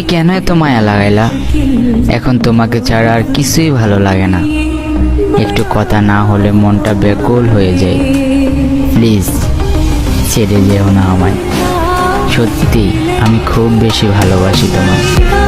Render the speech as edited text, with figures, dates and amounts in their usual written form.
তুমি কেন এত মায়া লাগাইলা? এখন তোমাকে ছাড়া আর কিছুই ভালো লাগে না। একটু কথা না হলে মনটা ব্যাকুল হয়ে যায়। প্লিজ ছেড়ে যেও না আমায়। সত্যি আমি খুব বেশি ভালোবাসি তোমায়।